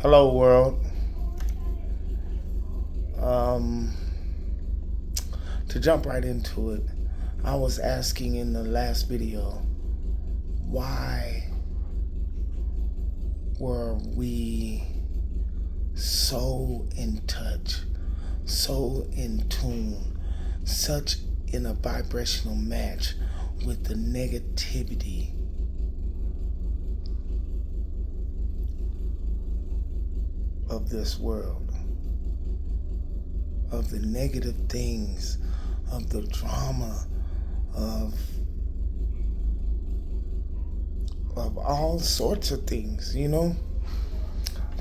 Hello, world. Um, to jump right into it, I was asking in the last video, why were we so in touch, so in tune, such in a vibrational match with the negativity of this world, of the negative things, of the drama, of all sorts of things,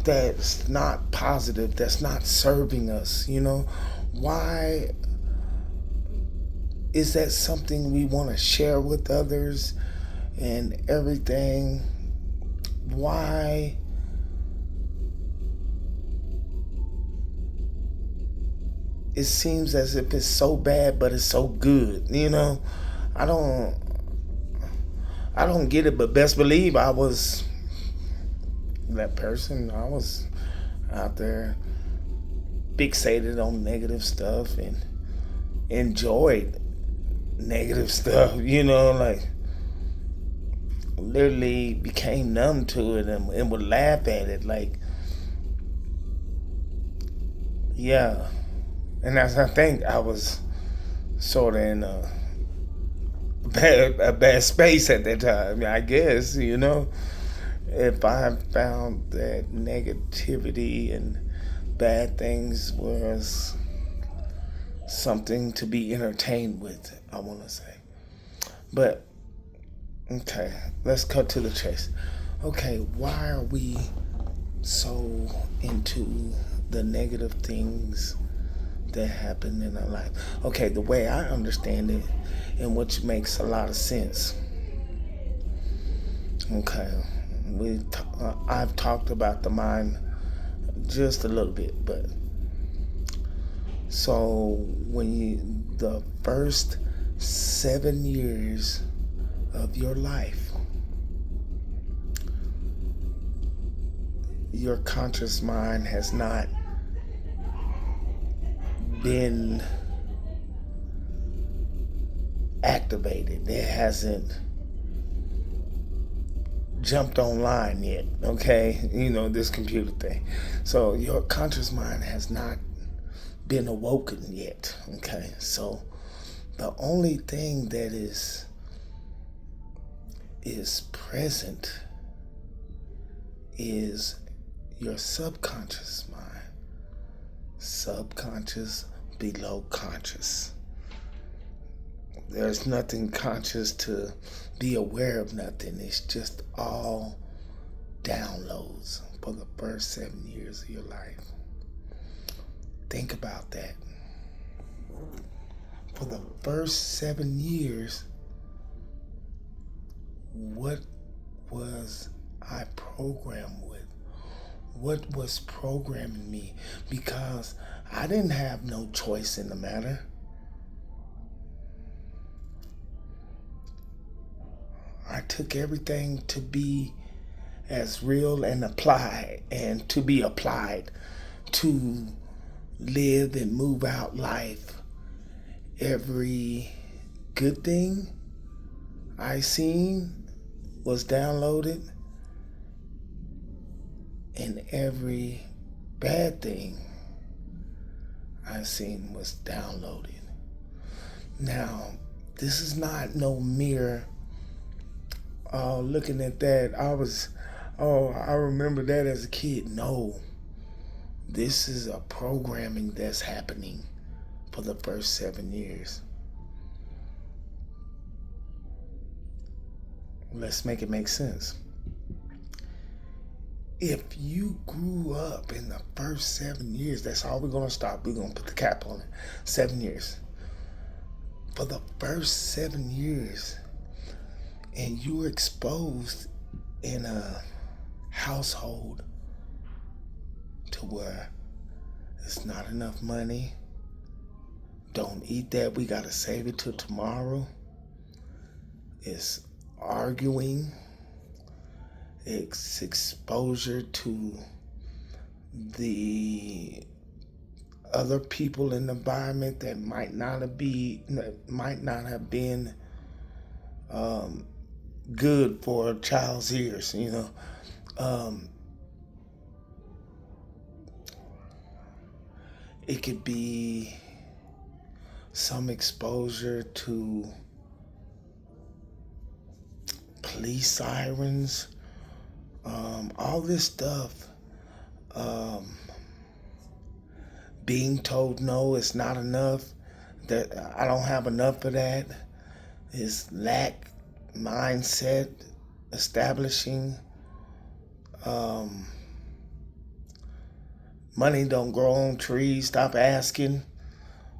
that's not positive, that's not serving us, Why is that something we want to share with others and everything? Why it seems as if it's so bad but it's so good, I don't I don't get it, but best believe I was that person. I was out there fixated on negative stuff and enjoyed negative stuff, like literally became numb to it and would laugh at it. Like, yeah. And that's, I think I was sort of in a bad space at that time, I guess, If I found that negativity and bad things was something to be entertained with, I want to say. But, okay, let's cut to the chase. Okay, why are we so into the negative things that happen in our life? Okay, the way I understand it, and which makes a lot of sense. Okay, I've talked about the mind just a little bit, but so the first 7 years of your life, your conscious mind has not been activated. It hasn't jumped online yet, okay? This computer thing. So your conscious mind has not been awoken yet, okay? So the only thing that is present is your subconscious mind. Subconscious below conscious. There's nothing conscious to be aware of nothing. It's just all downloads for the first 7 years of your life. Think about that. For the first 7 years, what was I programmed with? What was programming me? Because I didn't have no choice in the matter. I took everything to be as real and apply and to be applied to live and move out life. Every good thing I seen was downloaded, and every bad thing I seen was downloaded. Now, this is not no mere looking at that. I remember that as a kid. No, this is a programming that's happening for the first 7 years. Let's make it make sense. If you grew up in the first 7 years, that's all we're going to stop. We're going to put the cap on it. 7 years. For the first 7 years, and you were exposed in a household to where it's not enough money. Don't eat that. We got to save it till tomorrow. It's arguing. It's exposure to the other people in the environment that might not have been good for a child's ears. Um, it could be some exposure to police sirens, all this stuff. Um, Being told no, it's not enough. That I don't have enough of that. Is lack mindset establishing. Um, Money don't grow on trees. Stop asking.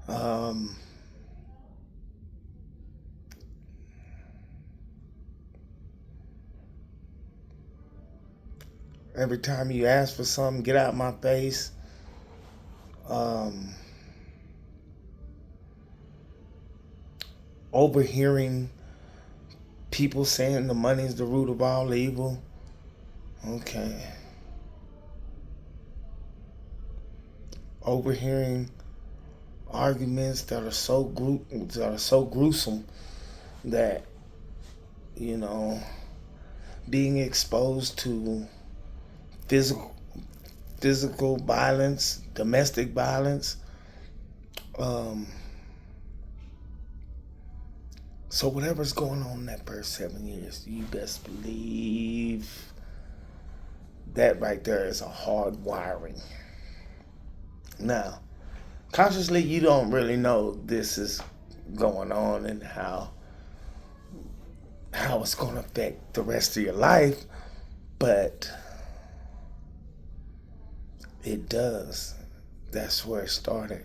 Um, every time you ask for something, get out my face. Um, Overhearing people saying the money is the root of all evil. Okay. Overhearing arguments that are so gruesome that you know being exposed to physical physical violence, domestic violence. Um, so whatever's going on in that first 7 years, you best believe that right there is a hard wiring. Now, consciously, you don't really know this is going on and how it's going to affect the rest of your life, but it does. That's where it started.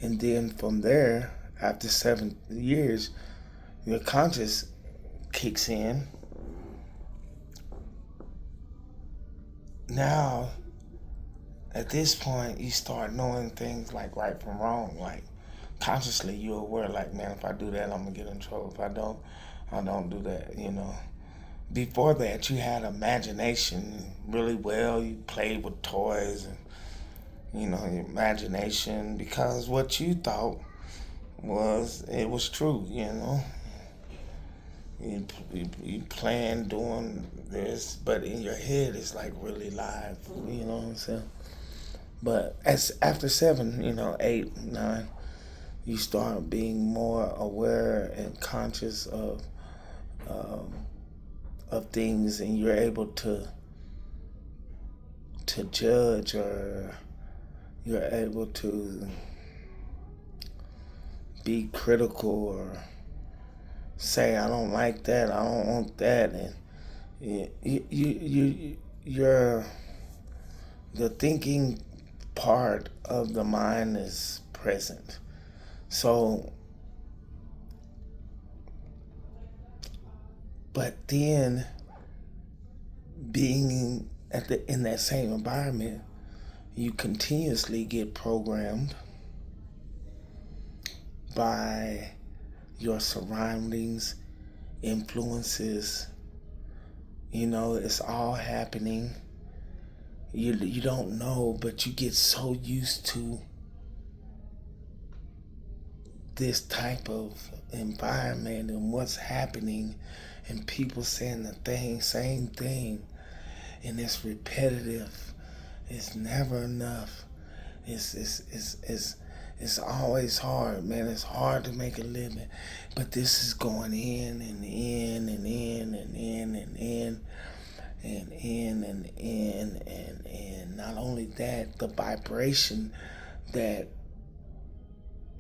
And then from there, after 7 years, your conscious kicks in. Now, at this point, you start knowing things like right from wrong. Like, consciously, you're aware, like, man, if I do that, I'm going to get in trouble. If I don't do that. Before that, you had imagination really well. You played with toys and, your imagination, because what you thought it was true. You plan doing this, but in your head it's like really live. You know what I'm saying? But as after 7, 8, 9, you start being more aware and conscious um, of things, and you're able to judge, or you're able to be critical, or say I don't like that, I don't want that, and you're the thinking part of the mind is present. So, but then being in that same environment, you continuously get programmed by your surroundings, influences. It's all happening. You don't know, but you get so used to this type of environment and what's happening, and people saying same thing, and it's repetitive. It's never enough. It's always hard, man. It's hard to make a living, but this is going in and in and in and in and in and in and in and in. Not only that, the vibration that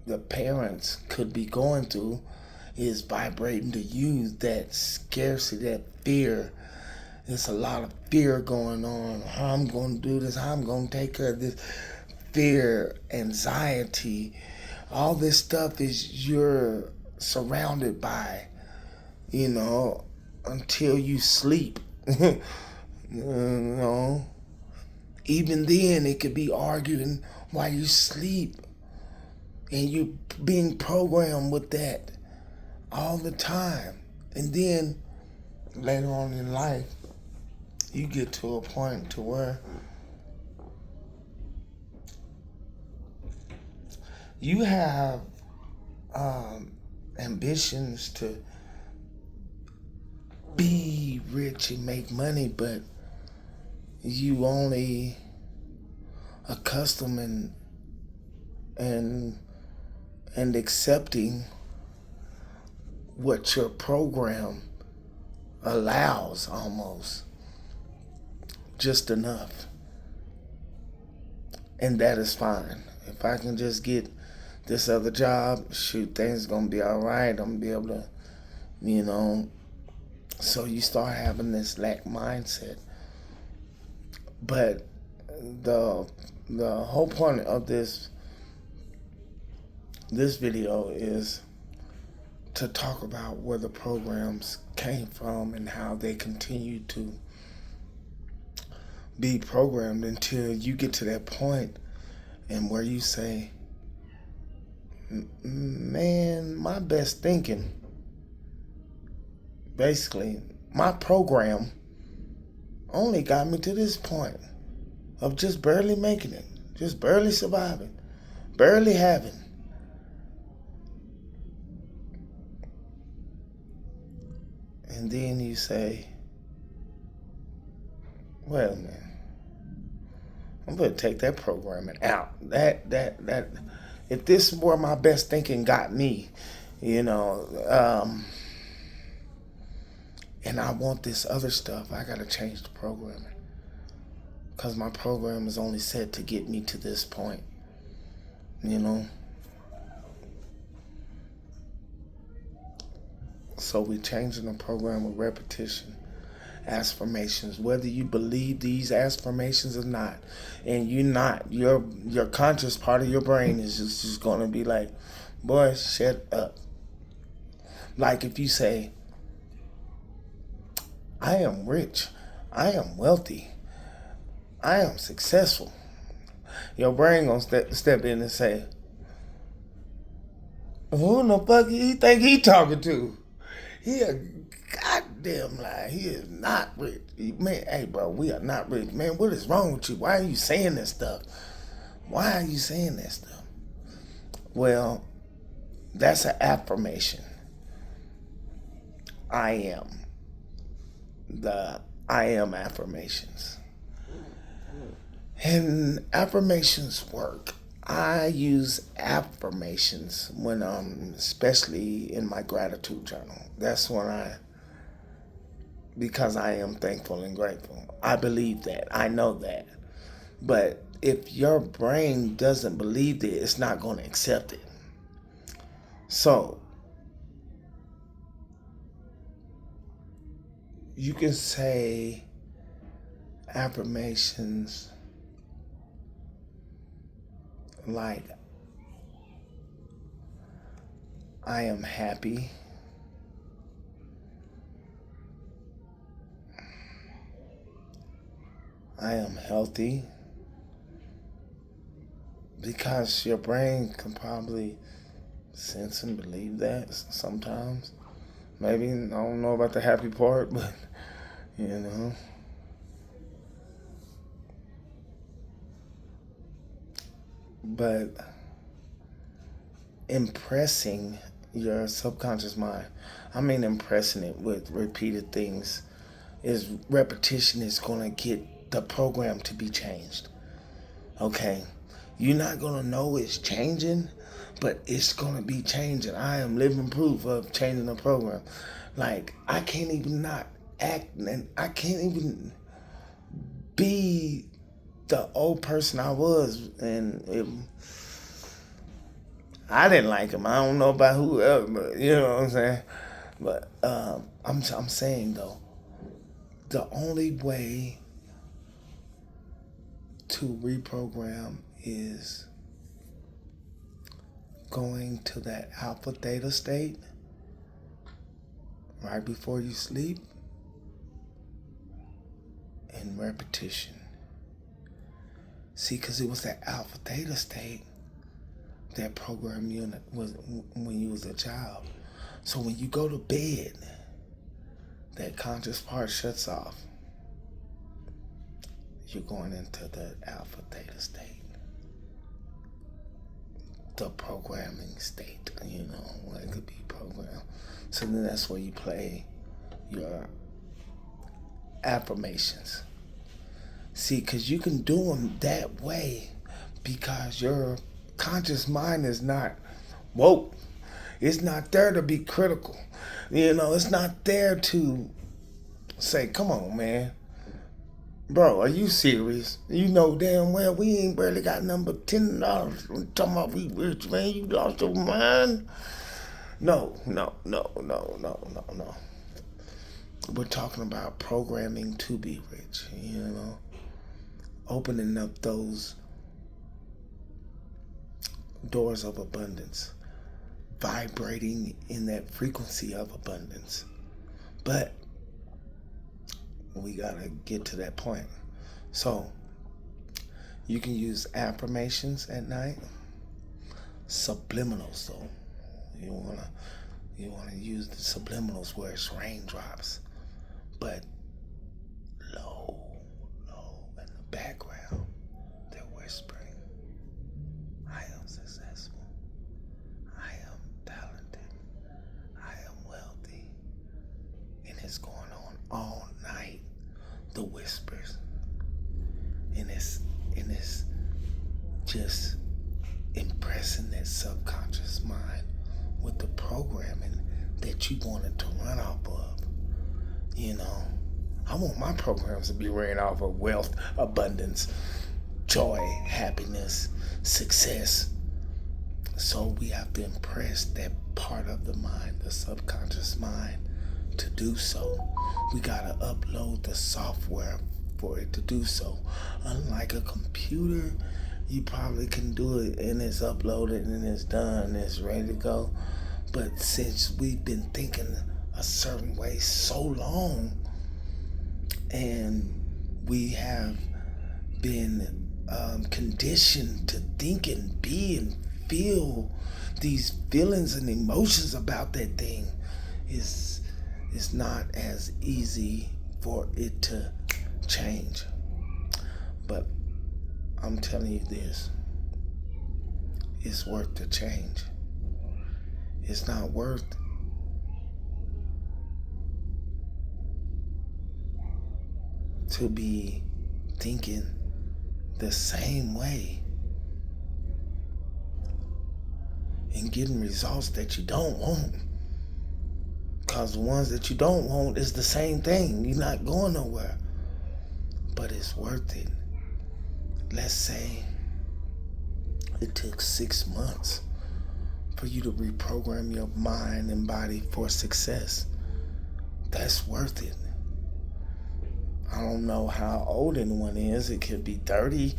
the parents could be going through is vibrating to you. That scarcity, that fear. There's a lot of fear going on. How I'm going to do this, how I'm going to take care of this. Fear, anxiety, all this stuff is you're surrounded by, until you sleep. you know, Even then, it could be arguing while you sleep, and you being programmed with that all the time. And then later on in life, you get to a point to where You have ambitions to be rich and make money, but you only accustomed and and accepting what your program allows, almost just enough, and that is fine. If I can just get this other job, shoot, things gonna be all right. I'm gonna be able to, you know. So you start having this lack mindset. But the the whole point of this video is to talk about where the programs came from and how they continue to be programmed until you get to that point and where you say, man, my best thinking, basically, my program only got me to this point of just barely making it, just barely surviving, barely having. And then you say, well, man, I'm going to take that programming out. That, if this is where my best thinking got me, you know, and I want this other stuff, I got to change the programming. Because my program is only set to get me to this point, you know. So we changing the program with repetition, affirmations, whether you believe these affirmations or not. And you're not, your conscious part of your brain is just going to be like, boy, shut up. Like if you say, I am rich, I am wealthy, I am successful, your brain gonna step in and say, who in the fuck he think he talking to? He a goddamn lie. He is not rich. Man, hey bro, we are not rich. Man, what is wrong with you? Why are you saying this stuff? Why are you saying that stuff? Well, that's an affirmation. I am. The I am affirmations. And affirmations work. I use affirmations when especially in my gratitude journal. That's when because I am thankful and grateful. I believe that. I know that. But if your brain doesn't believe it, it's not going to accept it. So you can say affirmations like, I am happy, I am healthy, because your brain can probably sense and believe that sometimes. Maybe, I don't know about the happy part, but, you know. But impressing your subconscious mind, I mean impressing it with repeated things, is repetition is going to get the program to be changed. Okay? You're not going to know it's changing, but it's going to be changing. I am living proof of changing the program. Like, I can't even not act, and I can't even be the old person I was. And I didn't like him. I don't know about who else, but you know what I'm saying? But I'm saying, though, the only way to reprogram is going to that alpha theta state right before you sleep and repetition. See, because it was that alpha theta state that programmed you was when you was a child. So when you go to bed, that conscious part shuts off. You're going into the alpha theta state. the programming state, it could be programmed. So then that's where you play your affirmations. See, because you can do them that way because your conscious mind is not woke. It's not there to be critical. It's not there to say, come on, man. Bro, are you serious? You know damn well we ain't barely got number $10. We talking about we rich, man. You lost your mind? No, no, no, no, no, no, no. We're talking about programming to be rich, opening up those doors of abundance, vibrating in that frequency of abundance. But we gotta get to that point. So you can use affirmations at night, subliminals though. You wanna use the subliminals where it's raindrops, but low in the background, they're whispering, I am successful, I am talented, I am wealthy, and it's going on all night, the whispers, and it's just impressing that subconscious mind with the programming that you wanted to run off of. I want my programs to be ran off of wealth, abundance, joy, happiness, success. So we have to impress that part of the mind, the subconscious mind, to do so. We gotta upload the software for it to do so. Unlike a computer, you probably can do it and it's uploaded and it's done and it's ready to go. But since we've been thinking a certain way so long, and we have been conditioned to think and be and feel these feelings and emotions about that thing, it's not as easy for it to change. But I'm telling you this, it's worth the change. It's not worth to be thinking the same way and getting results that you don't want. Because the ones that you don't want is the same thing. You're not going nowhere. But it's worth it. Let's say it took 6 months for you to reprogram your mind and body for success. That's worth it. I don't know how old anyone is. It could be 30,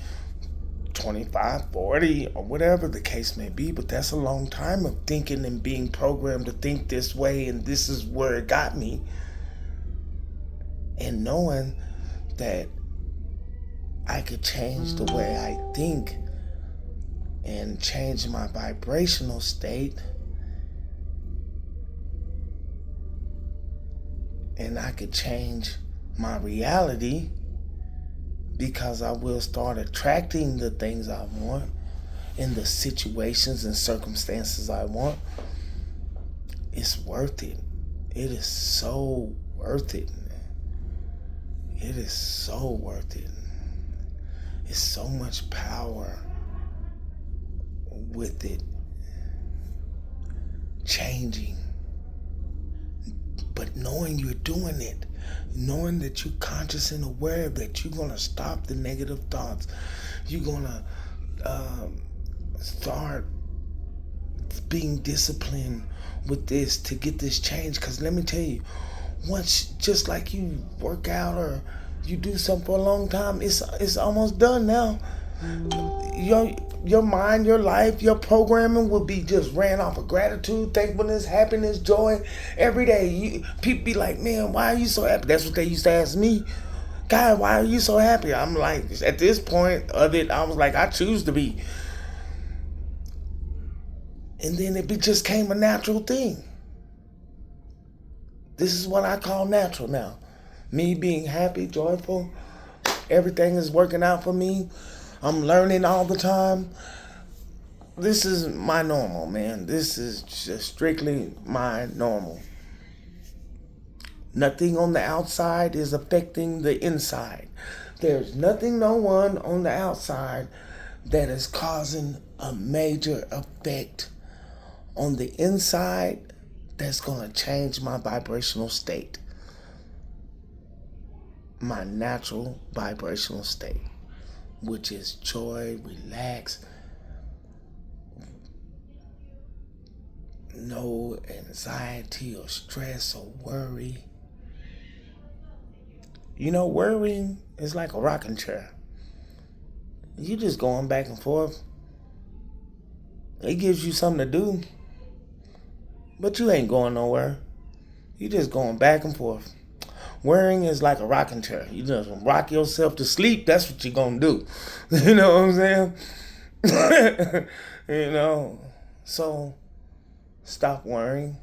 25, 40, or whatever the case may be, but that's a long time of thinking and being programmed to think this way, and this is where it got me. And knowing that I could change the way I think and change my vibrational state, and I could change my reality, because I will start attracting the things I want in the situations and circumstances I want. It's worth it. It is so worth it. It is so worth it. It's so much power with it changing. But knowing you're doing it, knowing that you're conscious and aware that you're going to stop the negative thoughts, you're going to start being disciplined with this to get this change. Because let me tell you, once, just like you work out or you do something for a long time, it's almost done now. Your mind, your life, your programming will be just ran off of gratitude, thankfulness, happiness, joy every day. People be like, man, why are you so happy? That's what they used to ask me. God, why are you so happy? I'm like, at this point of it, I was like, I choose to be. And then it just came a natural thing. This is what I call natural now. Me being happy, joyful, everything is working out for me. I'm learning all the time. this is my normal, man. This is just strictly my normal. Nothing on the outside is affecting the inside. There's nothing, no one on the outside that is causing a major effect on the inside that's going to change my vibrational state, my natural vibrational state, which is joy, relax, no anxiety or stress or worry. You know, worrying is like a rocking chair. You just going back and forth. It gives you something to do, but you ain't going nowhere. You just going back and forth. Worrying is like a rocking chair. You just rock yourself to sleep. That's what you're gonna do. You know what I'm saying? You know. So stop worrying.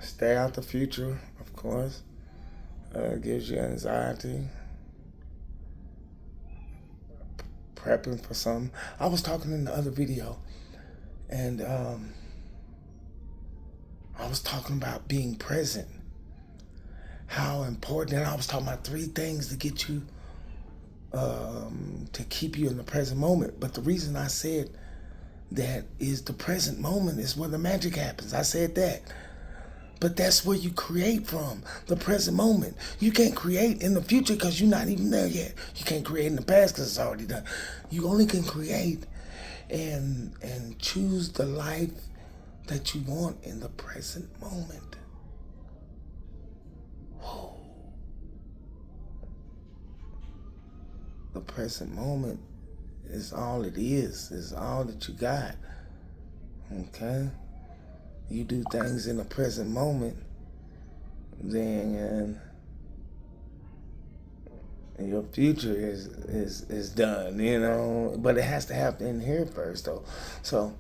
Stay out the future, of course. Gives you anxiety. Prepping for something. I was talking in the other video, and I was talking about being present. How important, and I was talking about 3 things to get you, to keep you in the present moment. But the reason I said that is the present moment is where the magic happens. I said that. But that's where you create from, the present moment. You can't create in the future because you're not even there yet. You can't create in the past because it's already done. You only can create and choose the life that you want in the present moment. Whoa. The present moment is all it is all that you got. Okay? You do things in the present moment, then your future is done, you know. But it has to happen here first, though. So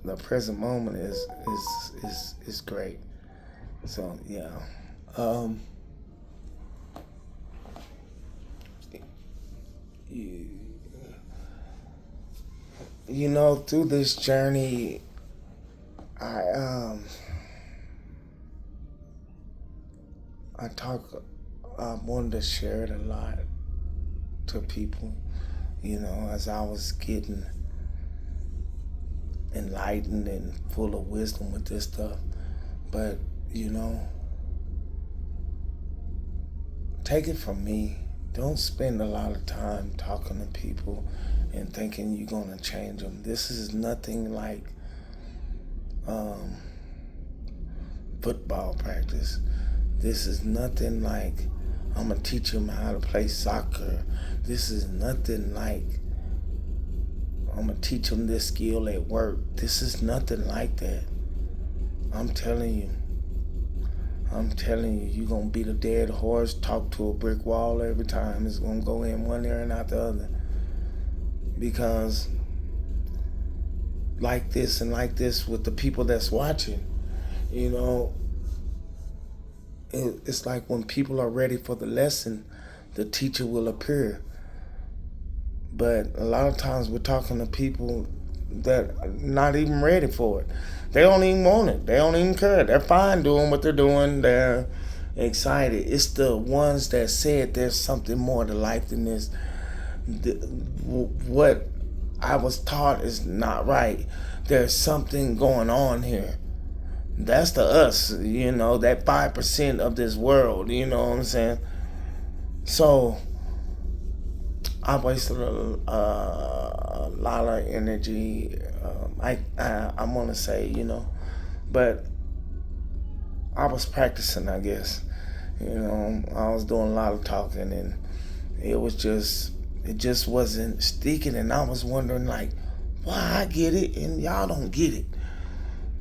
the present moment is great. So yeah. You know, through this journey, I wanted to share it a lot to people, you know, as I was getting enlightened and full of wisdom with this stuff. But, you know, take it from me. Don't spend a lot of time talking to people and thinking you're going to change them. This is nothing like football practice. This is nothing like I'm gonna teach them how to play soccer. This is nothing like I'm gonna teach them this skill at work. This is nothing like that. I'm telling you, you're gonna beat a dead horse, talk to a brick wall every time. It's gonna go in one ear and out the other. Because like this and like this with the people that's watching, you know, it's like when people are ready for the lesson, the teacher will appear. But a lot of times we're talking to people that are not even ready for it. They don't even want it. They don't even care. They're fine doing what they're doing. They're excited. It's the ones that said there's something more to life than this. What I was taught is not right. There's something going on here. That's the us, you know, that 5% of this world, you know what I'm saying? So I wasted a lot of energy. I want to say, you know, but I was practicing, I guess. You know, I was doing a lot of talking, and it just wasn't sticking. And I was wondering, like, why I get it and y'all don't get it.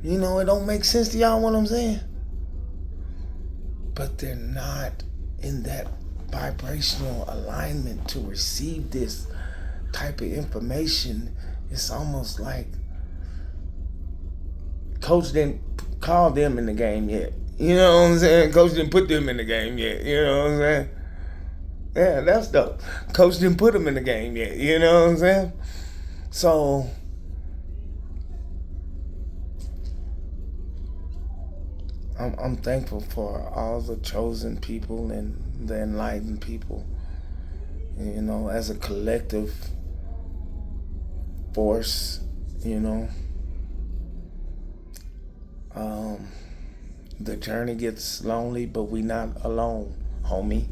You know, it don't make sense to y'all what I'm saying. But they're not in that vibrational alignment to receive this type of information. It's almost like coach didn't call them in the game yet. You know what I'm saying? Coach didn't put them in the game yet. You know what I'm saying? Yeah, that's dope. Coach didn't put them in the game yet. You know what I'm saying? So I'm thankful for all the chosen people and the enlightened people. You know, as a collective force, you know, um, the journey gets lonely, but we not alone, homie.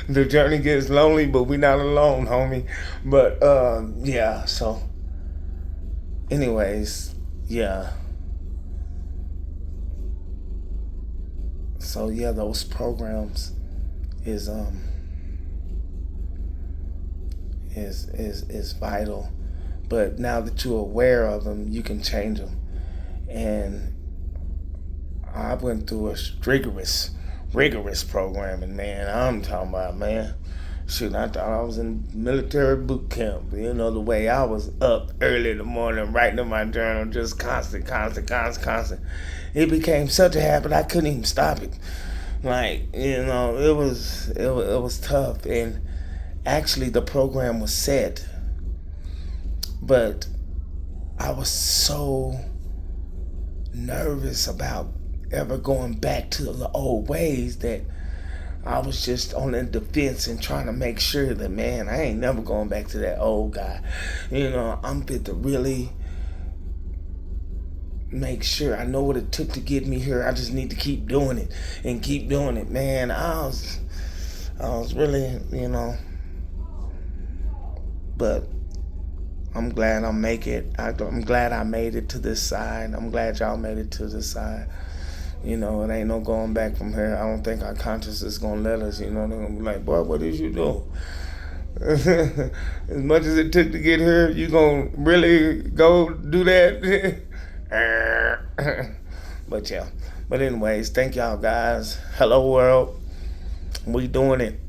The journey gets lonely, but we not alone, homie. But yeah. So, anyways, yeah. So yeah, those programs is is vital. But now that you're aware of them, you can change them. And I went through a rigorous programming, man. I'm talking about, man. Shoot, I thought I was in military boot camp. You know, the way I was up early in the morning writing in my journal, just constant. It became such a habit, I couldn't even stop it. Like, you know, it was tough. And actually, the program was set, but I was so nervous about ever going back to the old ways that I was just on the defense and trying to make sure that, man, I ain't never going back to that old guy. You know, I'm fit to really make sure I know what it took to get me here. I just need to keep doing it and keep doing it, man. I was really, you know, but I'm glad I make it. I'm glad I made it to this side. I'm glad y'all made it to this side. You know, it ain't no going back from here. I don't think our conscience is gonna let us. You know, they're gonna be like, boy, what did you do? As much as it took to get here, you gonna really go do that? But yeah. But anyways, thank y'all guys. Hello world. We doing it.